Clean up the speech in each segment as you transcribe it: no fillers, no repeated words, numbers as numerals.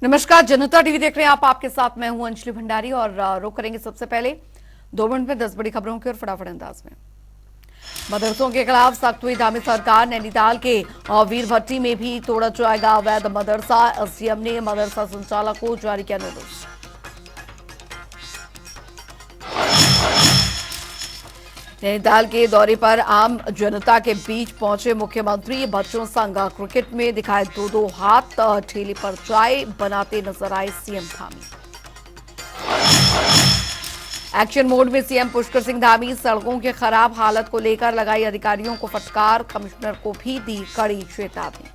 नमस्कार, जनता टीवी देख रहे हैं आप। आपके साथ मैं हूं अंजलि भंडारी और रुक करेंगे सबसे पहले 2 मिनट में 10 बड़ी खबरों की और फटाफट अंदाज में। मदरसों के खिलाफ सख्त हुई धामी सरकार। नैनीताल के वीर भट्टी में भी तोड़ा जाएगा अवैध मदरसा। एसडीएम ने मदरसा संचालक को जारी किया नोटिस। नैनीताल के दौरे पर आम जनता के बीच पहुंचे मुख्यमंत्री। बच्चों संग क्रिकेट में दिखाए दो हाथ। ठेले पर चाय बनाते नजर आए सीएम धामी। एक्शन मोड में सीएम पुष्कर सिंह धामी। सड़कों के खराब हालत को लेकर लगाई अधिकारियों को फटकार। कमिश्नर को भी दी कड़ी चेतावनी।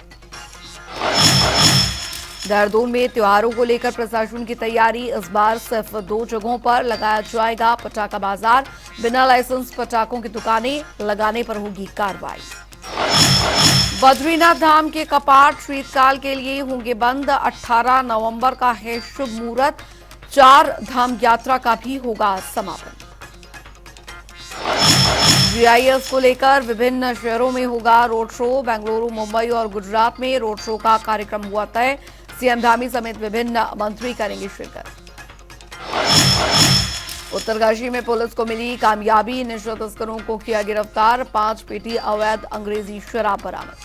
देहरादून में त्योहारों को लेकर प्रशासन की तैयारी। इस बार सिर्फ 2 जगहों पर लगाया जाएगा पटाखा बाजार। बिना लाइसेंस पटाखों की दुकानें लगाने पर होगी कार्रवाई। बद्रीनाथ धाम के कपाट शीतकाल के लिए होंगे बंद। 18 नवंबर का है शुभ मुहूर्त। 4 धाम यात्रा का भी होगा समापन। जीआईएस को लेकर विभिन्न शहरों में होगा रोड शो। बेंगलुरु, मुंबई और गुजरात में रोड शो का कार्यक्रम हुआ तय। सीएम धामी समेत विभिन्न मंत्री करेंगे शिरकत। उत्तरकाशी में पुलिस को मिली कामयाबी। नशा तस्करों को किया गिरफ्तार। 5 पेटी अवैध अंग्रेजी शराब बरामद।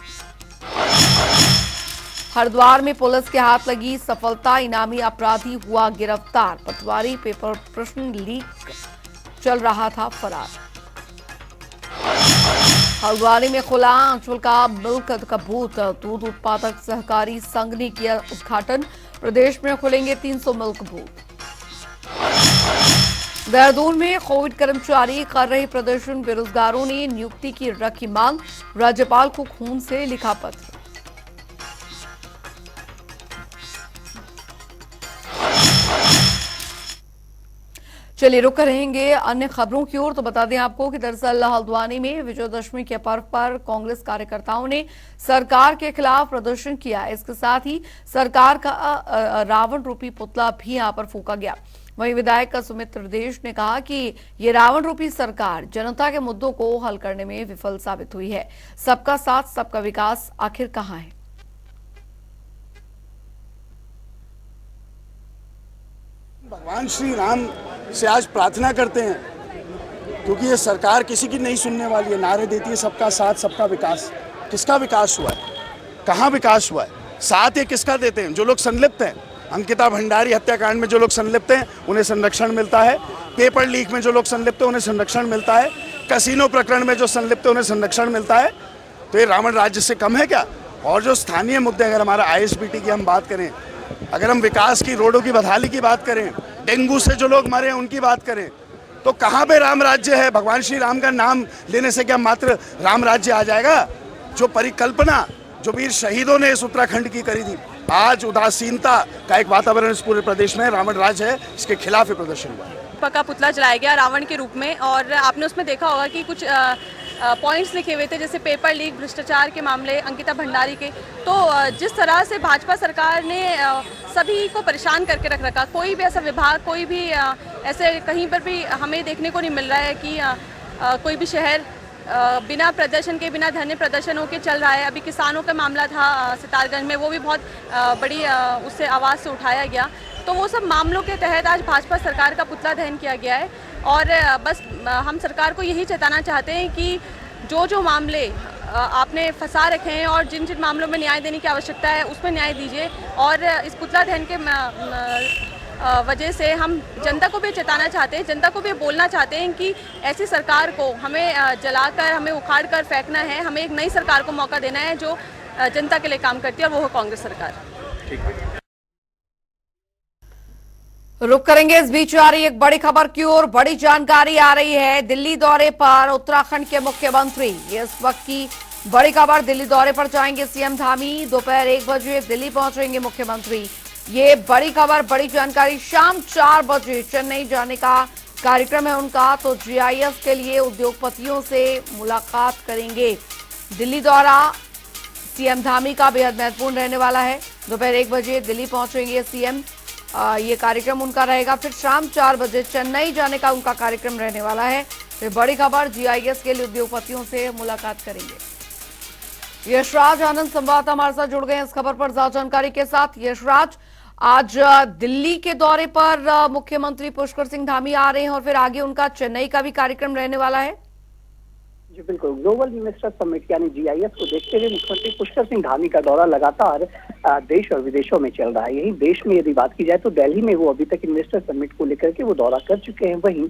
हरिद्वार में पुलिस के हाथ लगी सफलता। इनामी अपराधी हुआ गिरफ्तार। पटवारी पेपर प्रश्न लीक चल रहा था फरार। हल्द्वानी में खुला अंचल का मिल्क का बूथ। दूध उत्पादक सहकारी संघ ने किया उद्घाटन। प्रदेश में खुलेंगे 300 मिल्क बूथ। देहरादून में कोविड कर्मचारी कर रहे प्रदर्शन। बेरोजगारों ने नियुक्ति की रखी मांग। राज्यपाल को खून से लिखा पत्र। चलिए रुक रहेंगे अन्य खबरों की ओर। तो बता दें आपको कि दरअसल हल्द्वानी में विजयदशमी के पर्व पर कांग्रेस कार्यकर्ताओं ने सरकार के खिलाफ प्रदर्शन किया। इसके साथ ही सरकार का रावण रूपी पुतला भी यहां पर फूंका गया। वहीं विधायक सुमित्र देश ने कहा कि ये रावण रूपी सरकार जनता के मुद्दों को हल करने में विफल साबित हुई है। सबका साथ सबका विकास आखिर कहां है? भगवान श्री राम से आज प्रार्थना करते हैं क्योंकि ये सरकार किसी की नहीं सुनने वाली है। नारे देती है सबका साथ सबका विकास। किसका विकास हुआ है? कहाँ विकास हुआ है? साथ ये किसका देते हैं? जो लोग संलिप्त हैं। अंकिता भंडारी हत्याकांड में जो लोग संलिप्त हैं उन्हें संरक्षण मिलता है। पेपर लीक में जो लोग संलिप्त हैं उन्हें संरक्षण मिलता है। कैसीनो प्रकरण में जो संलिप्त है उन्हें संरक्षण मिलता है। तो ये रावण राज्य से कम है क्या? और जो स्थानीय मुद्दे, अगर हमारा ISBT की हम बात करें, अगर हम विकास की, रोडों की बहाली की बात करें, डेंगू से जो लोग मरे हैं उनकी बात करें, तो कहाँ पे राम राज्य है? भगवान श्री राम का नाम लेने से क्या मात्र राम राज्य आ जाएगा? जो परिकल्पना जो वीर शहीदों ने इस उत्तराखंड की करी थी, आज उदासीनता का एक वातावरण इस पूरे प्रदेश में रावण राज्य है, इसके खिलाफ ये प्रदर्शन हुआ। का पुतला जलाया गया रावण के रूप में। और आपने उसमें देखा होगा कि कुछ पॉइंट्स लिखे हुए थे, जैसे पेपर लीक, भ्रष्टाचार के मामले, अंकिता भंडारी के। तो जिस तरह से भाजपा सरकार ने सभी को परेशान करके रख रखा, कोई भी ऐसा विभाग, कोई भी ऐसे कहीं पर भी हमें देखने को नहीं मिल रहा है कि कोई भी शहर बिना प्रदर्शन के, बिना धरने प्रदर्शनों के चल रहा है। अभी किसानों का मामला था सितारगंज में, वो भी बहुत बड़ी उससे आवाज़ से उठाया गया। तो वो सब मामलों के तहत आज भाजपा सरकार का पुतला दहन किया गया है। और बस हम सरकार को यही चेताना चाहते हैं कि जो मामले आपने फंसा रखे हैं और जिन जिन मामलों में न्याय देने की आवश्यकता है उसमें न्याय दीजिए। और इस पुतला दहन के वजह से हम जनता को भी चेताना चाहते हैं, जनता को भी बोलना चाहते हैं कि ऐसी सरकार को हमें जलाकर, हमें उखाड़ कर फेंकना है। हमें एक नई सरकार को मौका देना है जो जनता के लिए काम करती है, और वो है कांग्रेस सरकार। रुक करेंगे इस बीच आ रही एक बड़ी खबर की ओर। बड़ी जानकारी आ रही है। दिल्ली दौरे पर उत्तराखंड के मुख्यमंत्री, ये इस वक्त की बड़ी खबर। दिल्ली दौरे पर जाएंगे सीएम धामी। दोपहर 1 बजे दिल्ली पहुंचेंगे मुख्यमंत्री। ये बड़ी खबर, बड़ी जानकारी। शाम 4 बजे चेन्नई जाने का कार्यक्रम है उनका। तो GIS के लिए उद्योगपतियों से मुलाकात करेंगे। दिल्ली दौरा सीएम धामी का बेहद महत्वपूर्ण रहने वाला है। दोपहर 1 बजे दिल्ली पहुंचेंगे सीएम। ये कार्यक्रम उनका रहेगा। फिर शाम 4 बजे चेन्नई जाने का उनका कार्यक्रम रहने वाला है। फिर बड़ी खबर, GIS के लिए उद्योगपतियों से मुलाकात करेंगे। यशराज आनंद संवाददाता हमारे साथ जुड़ गए हैं इस खबर पर ज्यादा जानकारी के साथ। यशराज, आज दिल्ली के दौरे पर मुख्यमंत्री पुष्कर सिंह धामी आ रहे हैं और फिर आगे उनका चेन्नई का भी कार्यक्रम रहने वाला है। जी बिल्कुल, ग्लोबल इन्वेस्टर समिट यानी GIS को देखते हुए मुख्यमंत्री पुष्कर सिंह धामी का दौरा लगातार देश और विदेशों में चल रहा है। यही देश में यदि बात की जाए तो दिल्ली में वो अभी तक इन्वेस्टर समिट को लेकर के वो दौरा कर चुके हैं। वहीं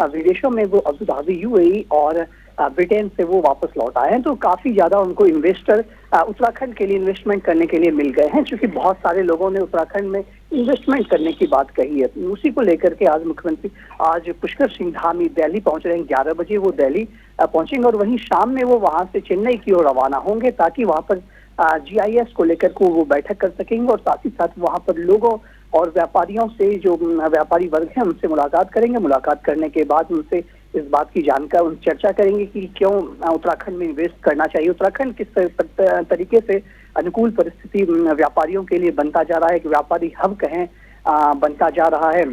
विदेशों में वो अबू धाबी, UAE और ब्रिटेन से वो वापस लौट आए हैं। तो काफी ज्यादा उनको इन्वेस्टर उत्तराखंड के लिए इन्वेस्टमेंट करने के लिए मिल गए हैं, क्योंकि बहुत सारे लोगों ने उत्तराखंड में इन्वेस्टमेंट करने की बात कही है। उसी को लेकर के आज मुख्यमंत्री आज पुष्कर सिंह धामी दिल्ली पहुंच रहे हैं। 11 बजे वो दिल्ली पहुंचेंगे और वहीं शाम में वो वहां से चेन्नई की ओर रवाना होंगे, ताकि वहां पर GIS को लेकर को वो बैठक कर सकेंगे और साथ ही साथ वहां पर लोगों और व्यापारियों से, जो व्यापारी वर्ग है, उनसे मुलाकात करेंगे। मुलाकात करने के बाद उनसे इस बात की जानकारी, उन चर्चा करेंगे कि क्यों उत्तराखंड में इन्वेस्ट करना चाहिए, उत्तराखंड किस तरीके से अनुकूल परिस्थिति व्यापारियों के लिए बनता जा रहा है, कि व्यापारी हब कहें बनता जा रहा है,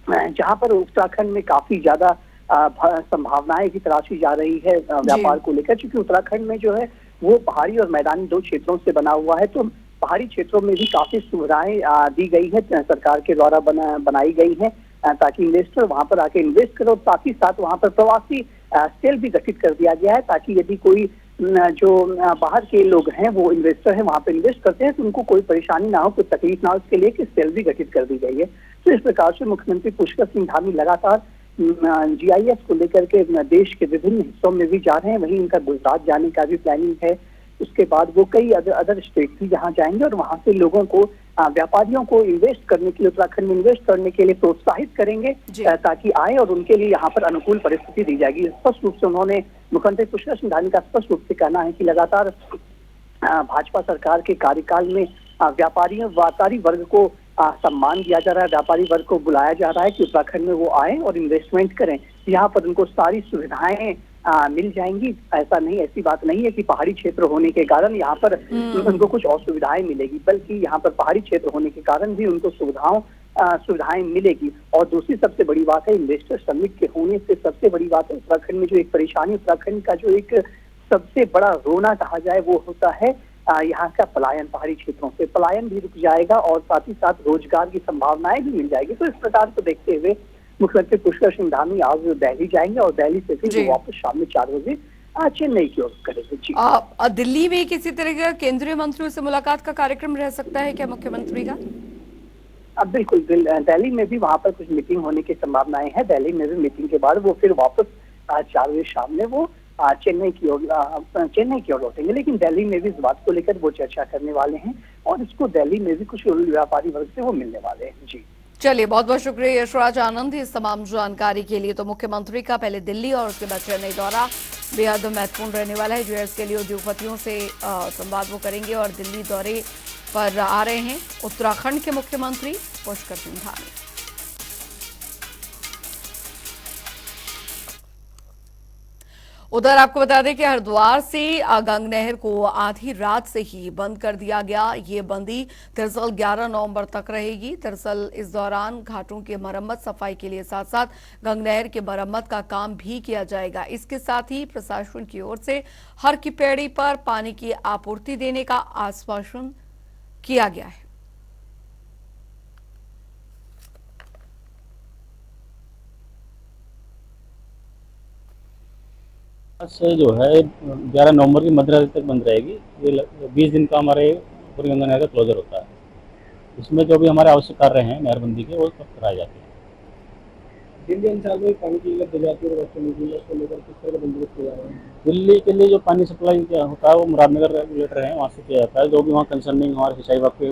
जहां पर उत्तराखंड में काफी ज्यादा संभावनाएं भी तराशी जा रही है व्यापार को लेकर। क्योंकि उत्तराखंड में जो है वो पहाड़ी और मैदानी दो क्षेत्रों से बना हुआ है। तो पहाड़ी क्षेत्रों में भी काफी सुविधाएं दी गई है, सरकार के द्वारा बनाई गई है, ताकि इन्वेस्टर वहां पर आके इन्वेस्ट करो। साथ ही साथ वहां पर प्रवासी सेल भी गठित कर दिया गया है, ताकि यदि कोई जो बाहर के लोग हैं, वो इन्वेस्टर हैं, वहां पर इन्वेस्ट करते हैं, तो उनको कोई परेशानी ना हो, कोई तकलीफ ना हो, इसके लिए सेल भी गठित कर दी गई है। तो इस प्रकार से मुख्यमंत्री पुष्कर सिंह धामी लगातार GIS को लेकर के देश के विभिन्न हिस्सों में भी जा रहे हैं। वहीं इनका गुजरात जाने का भी प्लानिंग है। उसके बाद वो कई अदर स्टेट भी जहां जाएंगे और वहां से लोगों को, व्यापारियों को इन्वेस्ट करने के लिए, उत्तराखंड में इन्वेस्ट करने के लिए प्रोत्साहित करेंगे, ताकि आए और उनके लिए यहाँ पर अनुकूल परिस्थिति दी जाएगी। स्पष्ट रूप से उन्होंने, मुख्यमंत्री पुष्कर सिंह धामी का स्पष्ट रूप से कहना है कि लगातार भाजपा सरकार के कार्यकाल में व्यापारी वर्ग को सम्मान दिया जा रहा है, व्यापारी वर्ग को बुलाया जा रहा है कि उत्तराखंड में वो आए और इन्वेस्टमेंट करें। यहाँ पर उनको सारी सुविधाएं मिल जाएंगी। ऐसी बात नहीं है कि पहाड़ी क्षेत्र होने के कारण यहाँ पर उनको कुछ असुविधाएं मिलेगी, बल्कि यहाँ पर पहाड़ी क्षेत्र होने के कारण भी उनको सुविधाएं मिलेगी। और दूसरी सबसे बड़ी बात है, इन्वेस्टर समिट के होने से सबसे बड़ी बात है, उत्तराखंड में जो एक परेशानी, उत्तराखंड का जो एक सबसे बड़ा रोना कहा जाए, वो होता है यहाँ का पलायन। पहाड़ी क्षेत्रों से पलायन भी रुक जाएगा और साथ ही साथ रोजगार की संभावनाएं भी मिल जाएगी। तो इस प्रकार को देखते हुए मुख्यमंत्री पुष्कर सिंह धामी आज दिल्ली जाएंगे और दिल्ली से फिर वापस शाम में 4 बजे चेन्नई की ओर करेंगे। जी, दिल्ली में किसी तरह का केंद्रीय मंत्रियों से मुलाकात का कार्यक्रम रह सकता है क्या मुख्यमंत्री का? अब बिल्कुल, दिल्ली में भी वहां पर कुछ मीटिंग होने की संभावनाएं हैं। दिल्ली में भी मीटिंग के बाद वो फिर वापस 4 बजे शाम में वो चेन्नई की ओर लौटेंगे। लेकिन दिल्ली में भी इस बात को लेकर वो चर्चा करने वाले हैं और इसको दिल्ली में भी कुछ व्यापारी वर्ग से वो मिलने वाले हैं। जी, चलिए, बहुत बहुत शुक्रिया यशराज आनंद इस तमाम जानकारी के लिए। तो मुख्यमंत्री का पहले दिल्ली और उसके बाद चेन्नई दौरा बेहद महत्वपूर्ण रहने वाला है। GIS के लिए उद्योगपतियों से संवाद वो करेंगे और दिल्ली दौरे पर आ रहे हैं उत्तराखंड के मुख्यमंत्री पुष्कर सिंह धामी। उधर आपको बता दें कि हरिद्वार से गंग नहर को आधी रात से ही बंद कर दिया गया। ये बंदी दरअसल 11 नवंबर तक रहेगी। दरअसल इस दौरान घाटों की मरम्मत, सफाई के लिए साथ साथ गंग नहर की मरम्मत का काम भी किया जाएगा। इसके साथ ही प्रशासन की ओर से हर की पैड़ी पर पानी की आपूर्ति देने का आश्वासन किया गया है। से जो है 11 नवंबर की मध्यरात्रि तक बंद रहेगी। ये 20 दिन का हमारे पूरी गंगा नहर का क्लोजर होता है। इसमें जो भी हमारे आवश्यक कार्य हैं नहरबंदी के, वो सब कराए जाते हैं। दिल्ली अंचल में पानी की किल्लत हो जाती है, उसको लेकर किस तरह का बंदोबस्त किया जा रहा है? दिल्ली के लिए जो पानी सप्लाई क्या होता है वो मुरादनगर रेगुलेटर है, वहाँ से किया जाता है। जो भी वहाँ कंसर्निंग हमारे सिंचाई विभाग के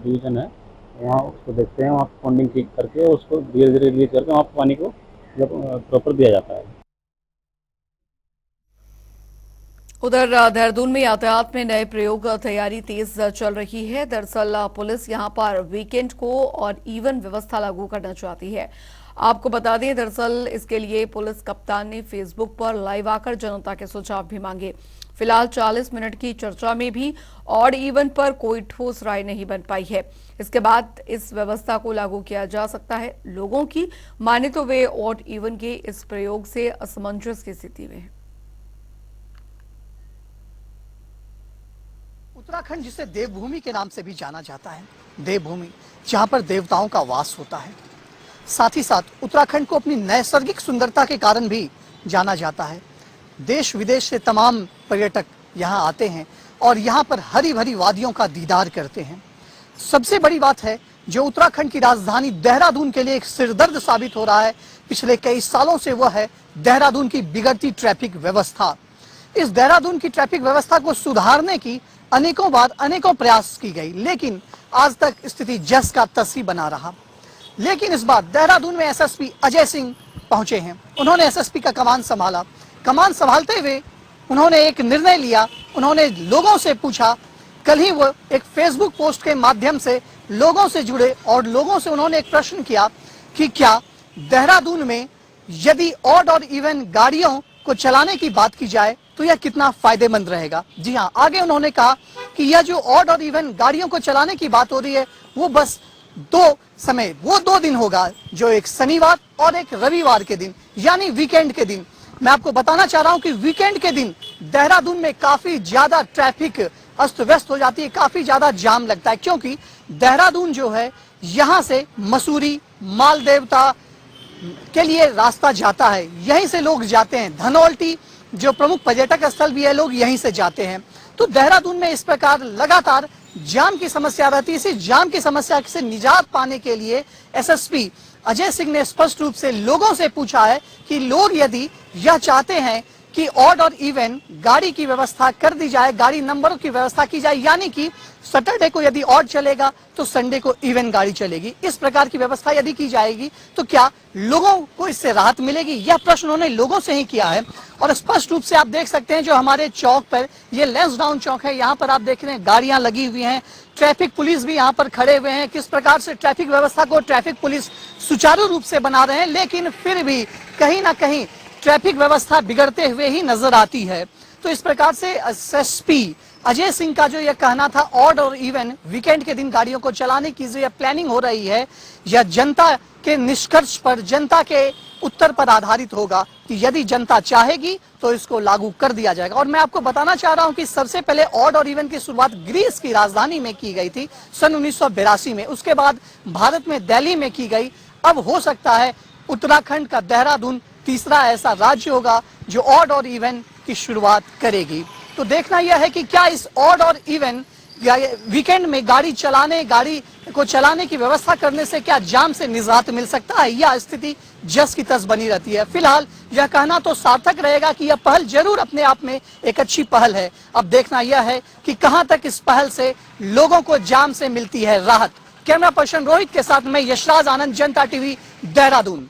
डिवीजन है, वहाँ उसको देखते हैं, वहाँ फंडिंग ठीक करके उसको धीरे धीरे रिलीज करके वहाँ पानी को प्रॉपर दिया जाता है। उधर देहरादून में यातायात में नए प्रयोग तैयारी तेज चल रही है। दरअसल पुलिस यहां पर वीकेंड को और इवन व्यवस्था लागू करना चाहती है। आपको बता दें, दरअसल इसके लिए पुलिस कप्तान ने फेसबुक पर लाइव आकर जनता के सुझाव भी मांगे। फिलहाल 40 मिनट की चर्चा में भी ऑड इवन पर कोई ठोस राय नहीं बन पाई है। इसके बाद इस व्यवस्था को लागू किया जा सकता है। लोगों की माने तो वे ऑड इवन के इस प्रयोग से असमंजस की स्थिति में है। उत्तराखंड जिसे देवभूमि के नाम से भी जाना जाता है, देवभूमि, जहां पर देवताओं का वास होता है। साथ ही साथ उत्तराखंड को अपनी नैसर्गिक सुंदरता के कारण भी जाना जाता है। देश विदेश से तमाम पर्यटक यहाँ आते हैं और यहाँ पर हरी भरी वादियों का दीदार करते हैं। सबसे बड़ी बात है जो उत्तराखंड की राजधानी देहरादून के लिए एक सिरदर्द साबित हो रहा है पिछले कई सालों से, वह है देहरादून की बिगड़ती ट्रैफिक व्यवस्था। इस देहरादून की ट्रैफिक व्यवस्था को सुधारने की अनेकों बार अनेकों प्रयास की गई, लेकिन आज तक स्थिति जस का तस ही बना रहा। लेकिन इस बार देहरादून में एसएसपी अजय सिंह पहुंचे हैं। उन्होंने एसएसपी का कमान संभाला। कमान संभालते हुए उन्होंने एक निर्णय लिया। उन्होंने लोगों से पूछा, कल ही वो एक फेसबुक पोस्ट के माध्यम से लोगों से जुड़े और लोगों से उन्होंने एक प्रश्न किया कि क्या देहरादून में यदि ऑड और इवन गाड़ियों को चलाने की बात की जाए तो यह कितना फायदेमंद रहेगा। जी हाँ, आगे उन्होंने कहा कि यह जो ऑड और इवन गाड़ियों को चलाने की बात हो रही है वो बस दो दिन होगा, जो एक शनिवार और एक रविवार के दिन, यानी वीकेंड के दिन। मैं आपको बताना चाह रहा हूं कि वीकेंड के दिन देहरादून में काफी ज्यादा ट्रैफिक अस्त व्यस्त हो जाती है, काफी ज्यादा जाम लगता है, क्योंकि देहरादून जो है यहाँ से मसूरी, माल देवता के लिए रास्ता जाता है। यहीं से लोग जाते हैं। धनौल्टी जो प्रमुख पर्यटक स्थल भी है, लोग यहीं से जाते हैं। तो देहरादून में इस प्रकार लगातार जाम की समस्या रहती है। इसी जाम की समस्या से निजात पाने के लिए एसएसपी अजय सिंह ने स्पष्ट रूप से लोगों से पूछा है कि लोग यदि यह चाहते हैं कि ऑड और इवन गाड़ी की व्यवस्था कर दी जाए, गाड़ी नंबरों की व्यवस्था की जाए, यानी कि सैटरडे को यदि ऑड चलेगा तो संडे को इवन गाड़ी चलेगी, इस प्रकार की व्यवस्था यदि की जाएगी तो क्या लोगों को इससे राहत मिलेगी? यह प्रश्न उन्होंने लोगों से ही किया है। और स्पष्ट रूप से आप देख सकते हैं जो हमारे चौक पर, ये लैंसडाउन चौक है, यहाँ पर आप देख रहे हैं गाड़ियां लगी हुई हैं, ट्रैफिक पुलिस भी यहाँ पर खड़े हुए हैं। किस प्रकार से ट्रैफिक व्यवस्था को ट्रैफिक पुलिस सुचारू रूप से बना रहे हैं, लेकिन फिर भी कहीं ना कहीं ट्रैफिक व्यवस्था बिगड़ते हुए ही नजर आती है। तो इस प्रकार से एसएसपी अजय सिंह का जो यह कहना था, ऑड और इवन वीकेंड के दिन गाड़ियों को चलाने की जो यह प्लानिंग हो रही है, यह जनता के निष्कर्ष पर, जनता के उत्तर पर आधारित होगा कि यदि जनता चाहेगी तो इसको लागू कर दिया जाएगा। और मैं आपको बताना चाह रहा हूं कि सबसे पहले ऑड और इवन की शुरुआत ग्रीस की राजधानी में की गई थी सन 1982 में, उसके बाद भारत में दिल्ली में की गई। अब हो सकता है उत्तराखंड का देहरादून तीसरा ऐसा राज्य होगा जो ऑड और इवन की शुरुआत करेगी। तो देखना यह है कि क्या इस ऑड और इवन या वीकेंड में गाड़ी को चलाने की व्यवस्था करने से क्या जाम से निजात मिल सकता है, या स्थिति जस की तस बनी रहती है। फिलहाल यह कहना तो सार्थक रहेगा कि यह पहल जरूर अपने आप में एक अच्छी पहल है। अब देखना यह है कि कहां तक इस पहल से लोगों को जाम से मिलती है राहत। कैमरा पर्सन रोहित के साथ मैं यशराज आनंद, जनता टीवी, देहरादून।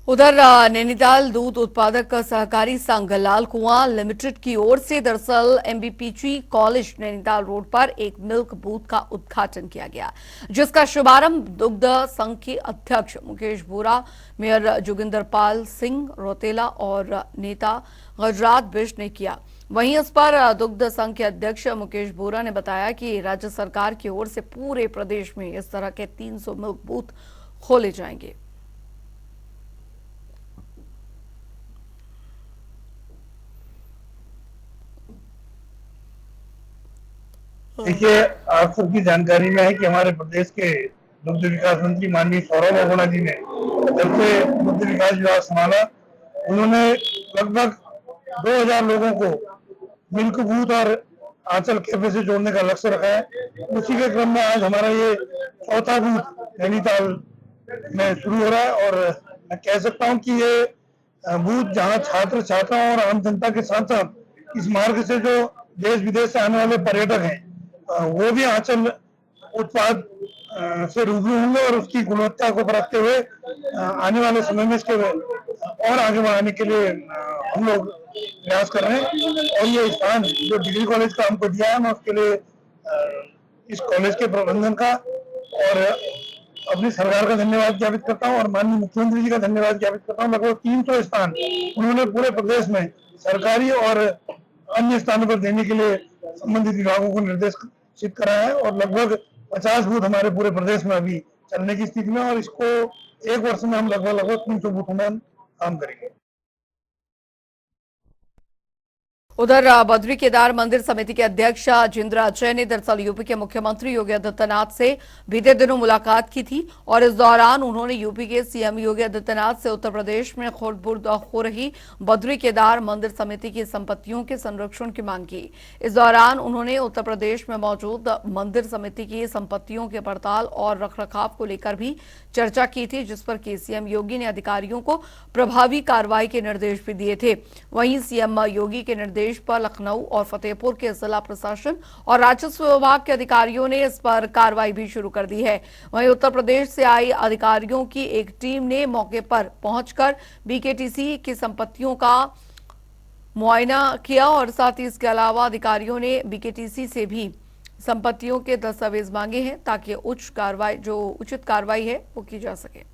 उधर नैनीताल दूध उत्पादक सहकारी संघ लाल कुआं लिमिटेड की ओर से दरअसल एमबीपीजी कॉलेज नैनीताल रोड पर एक मिल्क बूथ का उद्घाटन किया गया, जिसका शुभारंभ दुग्ध संघ के अध्यक्ष मुकेश बोरा, मेयर जोगिंदर पाल सिंह रौतेला और नेता गजरात बिष्ट ने किया। वहीं इस पर दुग्ध संघ के अध्यक्ष मुकेश बोरा ने बताया कि राज्य सरकार की ओर से पूरे प्रदेश में इस तरह के 300 मिल्क बूथ खोले जाएंगे। देखिए, आप सबकी जानकारी में है कि हमारे प्रदेश के दुग्ध विकास मंत्री माननीय सौरभ अरोड़ा जी ने जब से दुग्ध विकास विभाग संभाला, उन्होंने लगभग 2000 लोगों को मिल्क बूथ और आंचल कैफे से जोड़ने का लक्ष्य रखा है। उसी के क्रम में आज हमारा ये चौथा बूथ नैनीताल में शुरू हो रहा है। और मैं कह सकता हूँ कि ये बूथ जहाँ छात्र छात्राओं और आम जनता के साथ साथ इस मार्ग से जो देश विदेश से आने वाले पर्यटक हैं वो भी आंचल उत्पाद से रूबरू होंगे और उसकी गुणवत्ता को परखते हुए आने वाले समय में इसके और आगे बढ़ाने के लिए हम लोग प्रयास कर रहे हैं। और ये स्थान जो डिग्री कॉलेज का हमको दिया है, मैं उसके लिए इस कॉलेज के प्रबंधन का और अपनी सरकार का धन्यवाद ज्ञापित करता हूँ और माननीय मुख्यमंत्री जी का धन्यवाद ज्ञापित करता हूँ। लगभग 300 स्थान उन्होंने पूरे प्रदेश में सरकारी और अन्य स्थानों पर देने के लिए संबंधित विभागों को निर्देशित करा है और लगभग 50 बूथ हमारे पूरे प्रदेश में अभी चलने की स्थिति में, और इसको एक वर्ष में हम लगभग 300 बूथों में काम करेंगे। उधर बद्री केदार मंदिर समिति के अध्यक्ष जिंद्रा जैन ने दरअसल यूपी के मुख्यमंत्री योगी आदित्यनाथ से बीते दिनों मुलाकात की थी और इस दौरान उन्होंने यूपी के सीएम योगी आदित्यनाथ से उत्तर प्रदेश में खुर्द-बुर्द हो रही बद्री केदार मंदिर समिति की संपत्तियों के संरक्षण की मांग की। इस दौरान उन्होंने उत्तर प्रदेश में मौजूद मंदिर समिति की संपत्तियों के पड़ताल और रखरखाव को लेकर भी चर्चा की थी, जिस पर कि सीएम योगी ने अधिकारियों को प्रभावी कार्रवाई के निर्देश भी दिए थे। वहीं सीएम योगी के निर्देश पर लखनऊ और फतेहपुर के जिला प्रशासन और राजस्व विभाग के अधिकारियों ने इस पर कार्रवाई भी शुरू कर दी है। वहीं उत्तर प्रदेश से आई अधिकारियों की एक टीम ने मौके पर पहुंचकर बीकेटीसी की संपत्तियों का मुआयना किया और साथ ही इसके अलावा अधिकारियों ने बीकेटीसी से भी संपत्तियों के दस्तावेज मांगे हैं ताकि उचित कार्रवाई है वो की जा सके।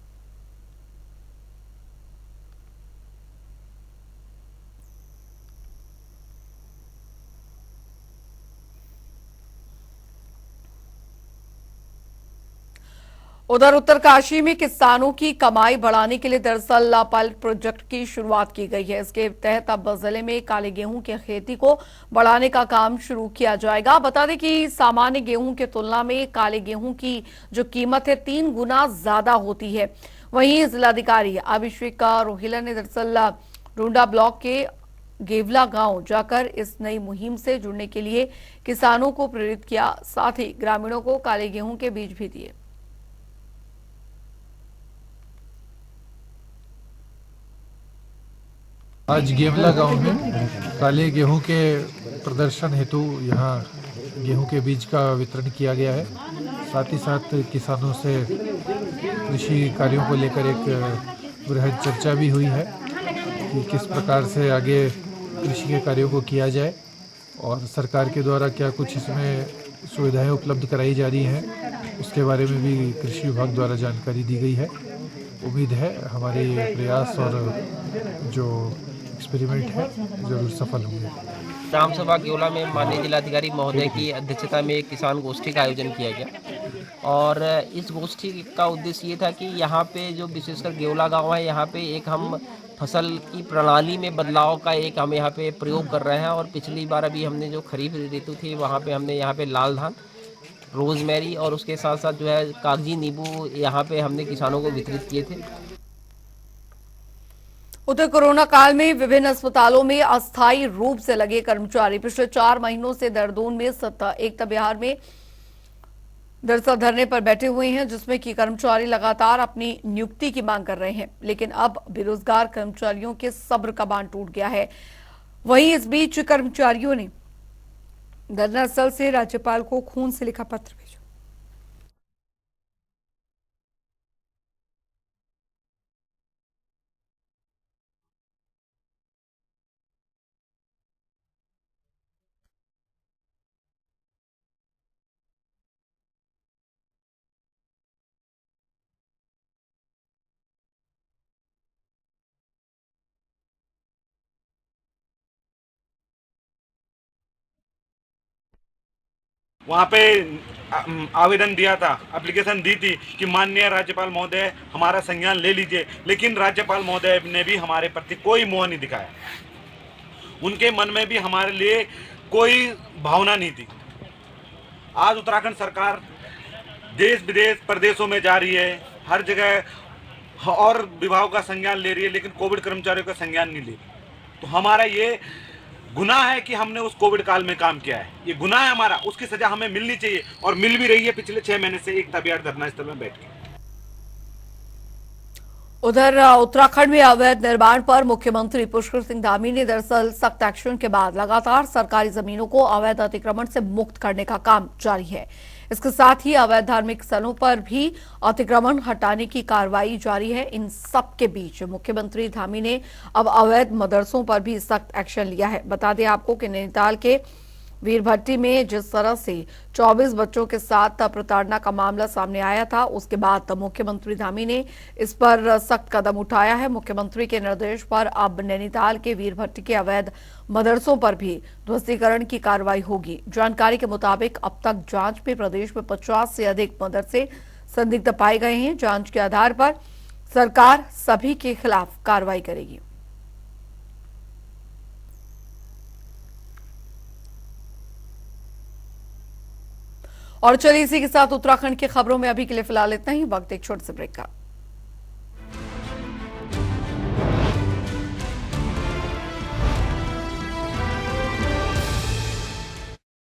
उधर उत्तरकाशी में किसानों की कमाई बढ़ाने के लिए दरअसल पायलट प्रोजेक्ट की शुरुआत की गई है। इसके तहत अब जिले में काले गेहूं की खेती को बढ़ाने का काम शुरू किया जाएगा। बता दें कि सामान्य गेहूं की तुलना में काले गेहूं की जो कीमत है 3 गुना ज्यादा होती है। वहीं जिलाधिकारी अभिषेक रोहिला ने दरअसल रूंडा ब्लॉक के गेवला गांव जाकर इस नई मुहिम से जुड़ने के लिए किसानों को प्रेरित किया, साथ ही ग्रामीणों को काले गेहूं के बीज भी दिए। आज गेवला गांव में काले गेहूं के प्रदर्शन हेतु यहाँ गेहूं के बीज का वितरण किया गया है। साथ ही साथ किसानों से कृषि कार्यों को लेकर एक बृहद चर्चा भी हुई है कि किस प्रकार से आगे कृषि के कार्यों को किया जाए और सरकार के द्वारा क्या कुछ इसमें सुविधाएं उपलब्ध कराई जा रही हैं, उसके बारे में भी कृषि विभाग द्वारा जानकारी दी गई है। उम्मीद है हमारे प्रयास और जो एक्सपेरिमेंट है जरूर सफल होंगे। ग्राम सभा गेवला में माननीय जिलाधिकारी महोदय की अध्यक्षता में एक किसान गोष्ठी का आयोजन किया गया और इस गोष्ठी का उद्देश्य ये था कि यहाँ पे जो विशेषकर गेवला गांव है, यहाँ पे एक हम फसल की प्रणाली में बदलाव का एक हम यहाँ पे प्रयोग कर रहे हैं। और पिछली बार अभी हमने जो खरीफ ऋतु थी वहाँ पे हमने यहाँ पे लाल धान, रोजमेरी और उसके साथ साथ जो है कागजी नींबू यहाँ पे हमने किसानों को वितरित किए थे। उधर कोरोना काल में विभिन्न अस्पतालों में अस्थायी रूप से लगे कर्मचारी पिछले 4 महीनों से देहरादून में एकता बिहार में दरअसल धरने पर बैठे हुए हैं, जिसमें कि कर्मचारी लगातार अपनी नियुक्ति की मांग कर रहे हैं, लेकिन अब बेरोजगार कर्मचारियों के सब्र का बांध टूट गया है। वहीं इस बीच कर्मचारियों ने धरना स्थल से राज्यपाल को खून से लिखा पत्र भेजा। वहाँ पे आवेदन दिया था, एप्लीकेशन दी थी कि माननीय राज्यपाल महोदय हमारा संज्ञान ले लीजिए, लेकिन राज्यपाल महोदय ने भी हमारे प्रति कोई मोह नहीं दिखाया। उनके मन में भी हमारे लिए कोई भावना नहीं थी। आज उत्तराखंड सरकार देश विदेश प्रदेशों में जा रही है, हर जगह और विभागों का संज्ञान ले रही है, लेकिन कोविड कर्मचारियों का संज्ञान नहीं ले रही। तो हमारा ये गुनाह है कि हमने उस कोविड काल में काम किया है, ये गुनाह है हमारा, उसकी सजा हमें मिलनी चाहिए और मिल भी रही है पिछले 6 महीने से एकता बिहार धरना स्थल में बैठ के। उधर उत्तराखंड में अवैध निर्माण पर मुख्यमंत्री पुष्कर सिंह धामी ने दरअसल सख्त एक्शन के बाद लगातार सरकारी जमीनों को अवैध अतिक्रमण से मुक्त करने का काम जारी है। इसके साथ ही अवैध धार्मिक स्थलों पर भी अतिक्रमण हटाने की कार्रवाई जारी है। इन सब के बीच मुख्यमंत्री धामी ने अब अवैध मदरसों पर भी सख्त एक्शन लिया है। बता दें आपको कि नैनीताल के वीरभट्टी में जिस तरह से 24 बच्चों के साथ प्रताड़ना का मामला सामने आया था, उसके बाद मुख्यमंत्री धामी ने इस पर सख्त कदम उठाया है। मुख्यमंत्री के निर्देश पर अब नैनीताल के वीरभट्टी के अवैध मदरसों पर भी ध्वस्तीकरण की कार्रवाई होगी। जानकारी के मुताबिक अब तक जांच में प्रदेश में 50 से अधिक मदरसे संदिग्ध पाए गए हैं। जांच के आधार पर सरकार सभी के खिलाफ कार्रवाई करेगी। और चलिए इसी के साथ उत्तराखंड की खबरों में अभी के लिए फिलहाल इतना ही। वक्त एक छोटे से ब्रेक का।